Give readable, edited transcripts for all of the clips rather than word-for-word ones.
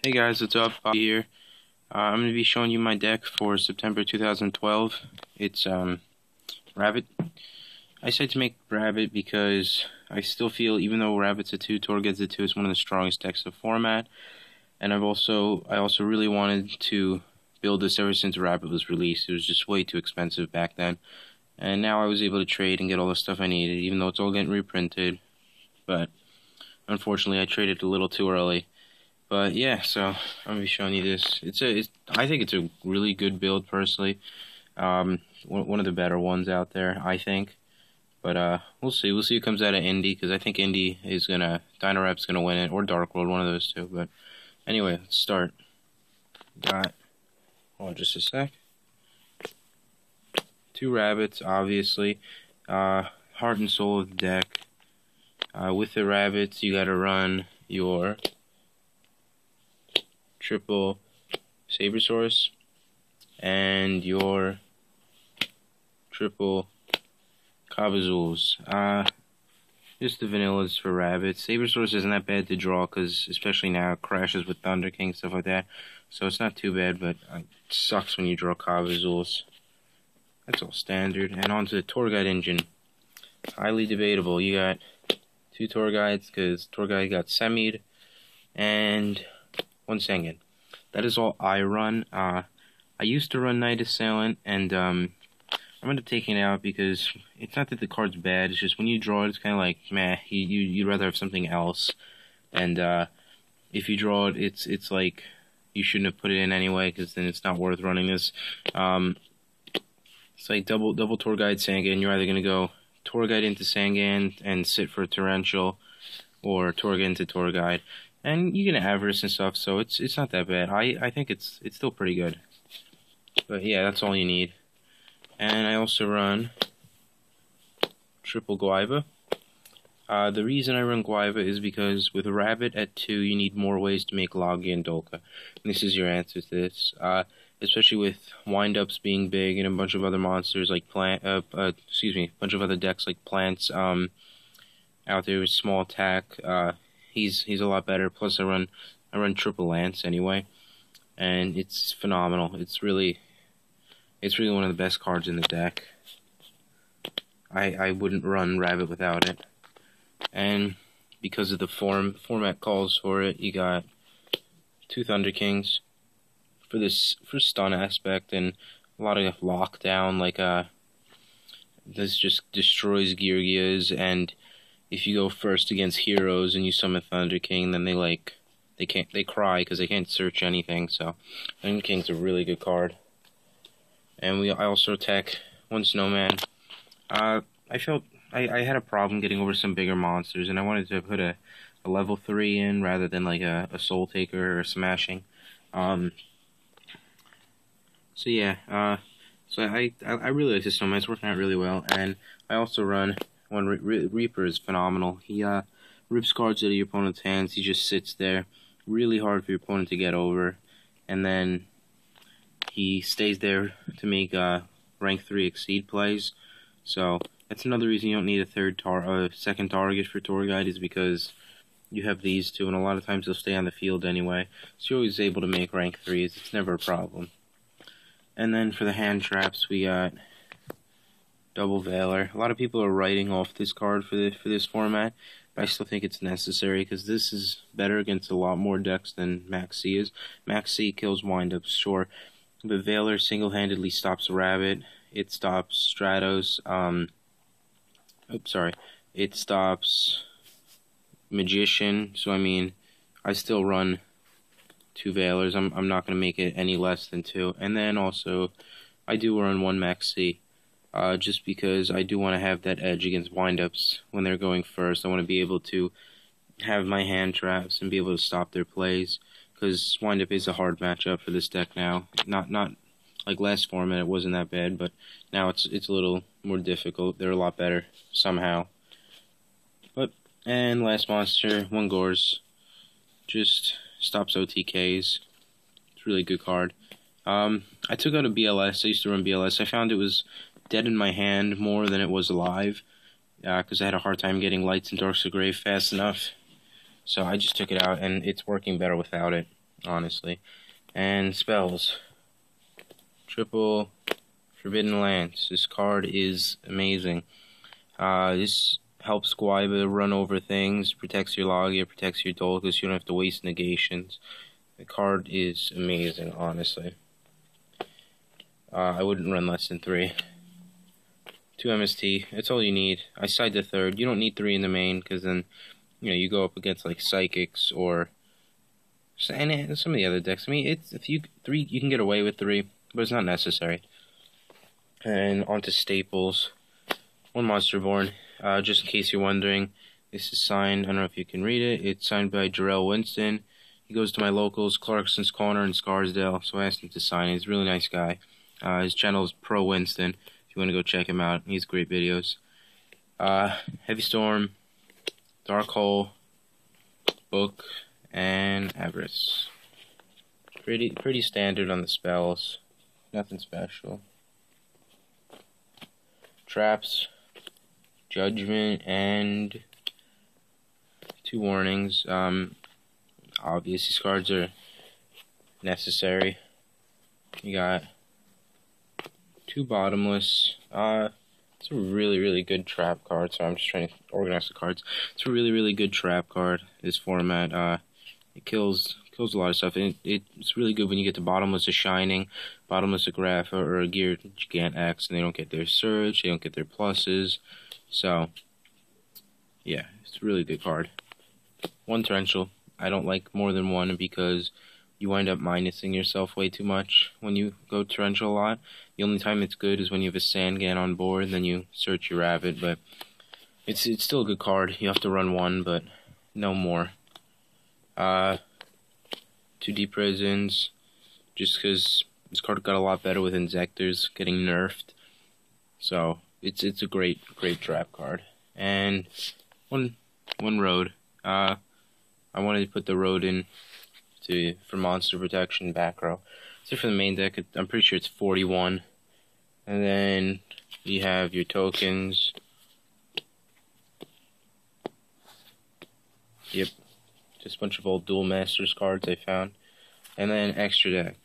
Hey guys, what's up? Bobby here. I'm going to be showing you my deck for September 2012. It's Rabbit. I decided to make Rabbit because I still feel, even though Rabbit's a 2, Torgad's a 2, it's one of the strongest decks of the format. And I also really wanted to build this ever since Rabbit was released. It was just way too expensive back then. And now I was able to trade and get all the stuff I needed, even though it's all getting reprinted. But unfortunately, I traded a little too early. But yeah, so I'm gonna be showing you this. I think it's a really good build personally. One of the better ones out there, I think. But we'll see. We'll see who comes out of Indy, because I think Indy is Dino Rap's gonna win it, or Dark World, one of those two. But anyway, let's start. Got, hold on just a sec. 2 rabbits, obviously. Heart and soul of the deck. With the rabbits, you gotta run your triple Sabersaurus and your triple Cabazools. Just the vanillas for rabbits. Sabersaurus isn't that bad to draw, because especially now it crashes with Thunder King, stuff like that. So it's not too bad, but it sucks when you draw Cabazools. That's all standard. And on to the tour guide engine. Highly debatable. You got 2 tour guides, because tour guide got semied, and 1 Sengen. That is all I run. I used to run Night Assailant, and I'm going to take it out because it's not that the card's bad, it's just when you draw it, it's kind of like, meh, you'd rather have something else. And if you draw it, it's like you shouldn't have put it in anyway, because then it's not worth running this. It's like double Tour Guide Sangan. You're either going to go Tour Guide into Sangan and sit for a Torrential, or Tour Guide into Tour Guide. And you get Avarice and stuff, so it's not that bad. I think it's still pretty good. But yeah, that's all you need. And I also run triple Guaiba. The reason I run Guaiba is because with a Rabbit at 2, you need more ways to make Logia and Dolka. And this is your answer to this. Especially with wind-ups being big and a bunch of other monsters like a bunch of other decks like plants out there with small attack. He's a lot better. Plus, I run triple Lance anyway, and it's phenomenal. It's really one of the best cards in the deck. I wouldn't run Rabbit without it. And because of the format calls for it, you got 2 Thunder Kings for stun aspect, and a lot of lockdown. Like this just destroys Geargias, and if you go first against heroes and you summon Thunder King, then they cry because they can't search anything. So Thunder King's a really good card. And I also attack 1 Snowman. I felt I had a problem getting over some bigger monsters, and I wanted to put a level 3 in rather than like a Soul Taker or a Smashing. So yeah, so I really like this Snowman. It's working out really well. And I also run one Reaper is phenomenal. He rips cards out of your opponent's hands. He just sits there, really hard for your opponent to get over, and then he stays there to make rank 3 exceed plays. So that's another reason you don't need a second target for Tour Guide, is because you have these 2, and a lot of times they'll stay on the field anyway. So you're always able to make rank 3s. It's never a problem. And then for the hand traps, we got double Valor. A lot of people are writing off this card for this format, but I still think it's necessary, because this is better against a lot more decks than Max C is. Max C kills windups, sure, but Valor single-handedly stops Rabbit. It stops Stratos. It stops Magician. So I mean, I still run 2 Valors. I'm not going to make it any less than 2. And then also, I do run 1 Max C. Just because I do want to have that edge against windups when they're going first. I want to be able to have my hand traps and be able to stop their plays, because windup is a hard matchup for this deck now. Not like last format, it wasn't that bad, but now it's a little more difficult. They're a lot better somehow. And last monster, 1 Gors, just stops OTKs. It's a really good card. I took out a BLS. I used to run BLS. I found it was dead in my hand more than it was alive, because I had a hard time getting Lights and Darks of Grave fast enough. So I just took it out, and it's working better without it. honestly. And spells. Triple Forbidden Lance. This card is amazing. This helps Guaiba run over things, protects your Logia, protects your Dolgus. You don't have to waste negations. The card is amazing, honestly. I wouldn't run less than 3. 2 MST, that's all you need. I side the 3rd. You don't need 3 in the main, because then, you go up against like Psychics or and some of the other decks. I mean, if you 3, you can get away with 3, but it's not necessary. And onto staples. 1 Monster Born. Just in case you're wondering, this is signed. I don't know if you can read it. It's signed by Jarrell Winston. He goes to my locals, Clarkson's Corner in Scarsdale. So I asked him to sign it. He's a really nice guy. His channel is Pro Winston. If you want to go check him out, he has great videos. Heavy Storm, Dark Hole, Book, and Avarice. Pretty standard on the spells. Nothing special. Traps, Judgment, and 2 warnings. Obviously, these cards are necessary. You got 2 Bottomless. It's a really good trap card. So I'm just trying to organize the cards. It's a really good trap card. This format. It kills a lot of stuff. And it's really good when you get to Bottomless of Shining, Bottomless of Grapha, or a Gear Gigant X, and they don't get their Surge, they don't get their pluses. So, yeah, it's a really good card. 1 Torrential. I don't like more than 1 because you wind up minusing yourself way too much when you go Torrential a lot. The only time it's good is when you have a Sandgan on board, and then you search your Rabbit, but it's still a good card. You have to run 1, but no more. 2 Deep Prisons, just because this card got a lot better with Inzectors getting nerfed. So it's a great trap card. And one Road. I wanted to put the Road in for monster protection back row. So for the main deck, I'm pretty sure it's 41. And then you have your tokens. Yep. Just a bunch of old Duel Masters cards I found. And then extra deck.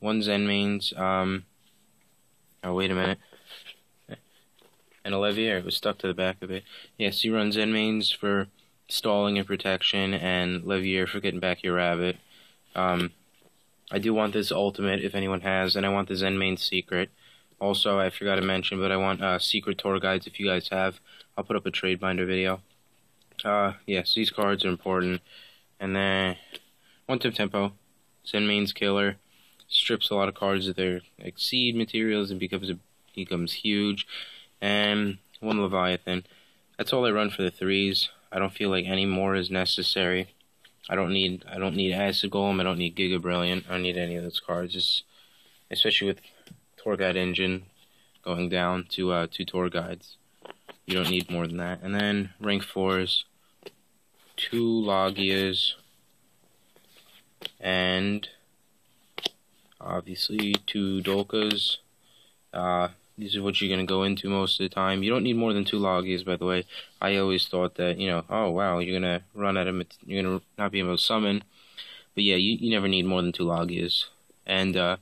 1 Zen Mains. Oh, wait a minute. And a Levier. It was stuck to the back of it. Yes, you run Zen Mains for stalling and protection, and Levier for getting back your Rabbit. I do want this ultimate if anyone has, and I want the Zen Main secret. Also, I forgot to mention, but I want secret tour guides if you guys have. I'll put up a trade binder video. Yes, these cards are important. And then 1 Tip Tempo, Zen Main's killer, strips a lot of cards of their Exceed materials and becomes huge. And 1 Leviathan. That's all I run for the 3s. I don't feel like any more is necessary. I don't need Acid Golem. I don't need Giga Brilliant. I don't need any of those cards. Especially with Tour Guide Engine going down to 2 Tour Guides. You don't need more than that. And then rank 4s, 2 Logias, and obviously 2 Dolkas. These are what you're going to go into most of the time. You don't need more than 2 Logias, by the way. I always thought that, oh wow, you're going to run out of, you're going to not be able to summon. But yeah, you never need more than 2 Logias. And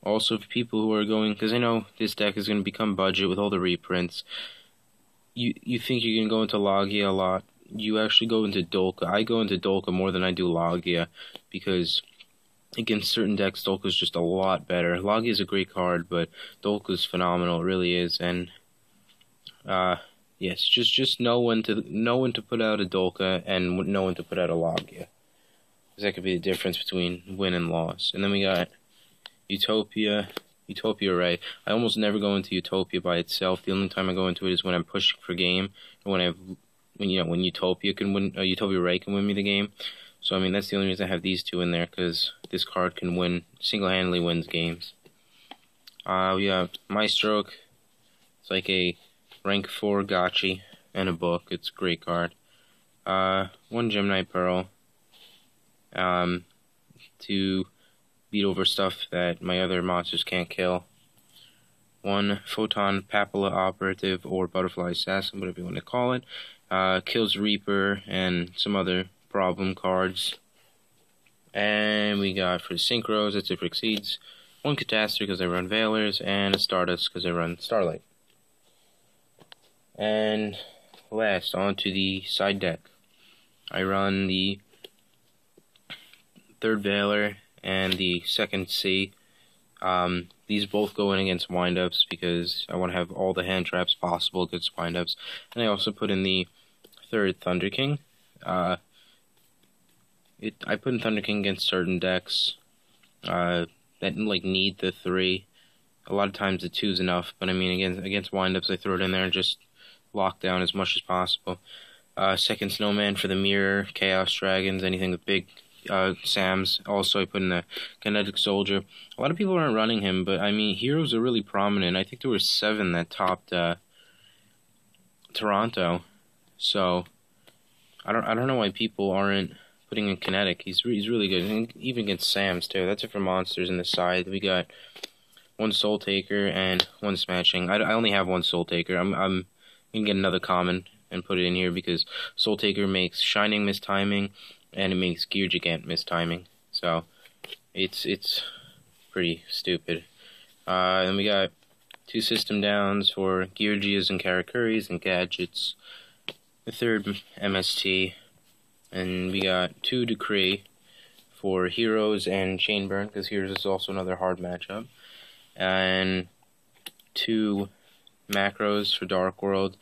also for people who are going, because I know this deck is going to become budget with all the reprints. You think you can go into Logia a lot. You actually go into Dolka. I go into Dolka more than I do Logia, because against certain decks, Dolka is just a lot better. Logia is a great card, but Dolka is phenomenal. It really is. And yes, just know when to put out a Dolka and know when to put out a Logia, because that could be the difference between win and loss. And then we got Utopia. Utopia, right? I almost never go into Utopia by itself. The only time I go into it is when I'm pushing for game, or when Utopia can win, Utopia Ray can win me the game. So I mean, that's the only reason I have these 2 in there, because this card can single-handedly wins games. We have Maestroke. It's like a rank 4 Gotchi and a book. It's a great card. 1 Gemini Pearl. To beat over stuff that my other monsters can't kill. 1 Photon Papilla Operative, or Butterfly Assassin, whatever you want to call it. Kills Reaper and some other problem cards. And we got for the synchros, that's it for Exceeds, 1 Catastrophe because I run Veilers, and a Stardust because I run Starlight. And last, on to the side deck. I run the 3rd Veiler and the 2nd C. These both go in against windups because I want to have all the hand traps possible against windups. And I also put in the 3rd Thunder King. I put in Thunder King against certain decks that like need the 3. A lot of times the 2 is enough, but I mean against windups I throw it in there and just lock down as much as possible. 2nd Snowman for the Mirror, Chaos Dragons, anything with big Sams. Also, I put in the Kinetic Soldier. A lot of people aren't running him, but I mean, heroes are really prominent. I think there were 7 that topped Toronto. So I don't know why people aren't putting in Kinetic. He's really good, and even against Sams too. That's it for monsters in the side. We got 1 Soul Taker and 1 Smashing. I only have 1 Soul Taker. I'm gonna get another common and put it in here because Soul Taker makes Shining mistiming and it makes Gear Gigant mistiming. So it's pretty stupid. Then we got 2 system downs for Gear Gias and Karakuris and Gadgets. The 3rd MST. And we got 2 Decree for Heroes and Chainburn because Heroes is also another hard matchup. And 2 macros for Dark World.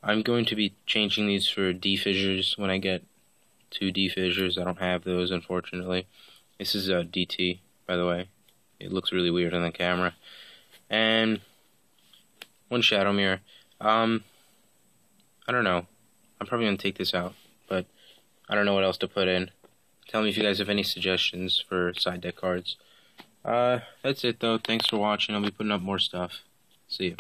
I'm going to be changing these for D-Fissures when I get 2 D-Fissures. I don't have those, unfortunately. This is a DT, by the way. It looks really weird on the camera. And 1 Shadow Mirror. I don't know. I'm probably going to take this out, but I don't know what else to put in. Tell me if you guys have any suggestions for side deck cards. That's it, though. Thanks for watching. I'll be putting up more stuff. See ya.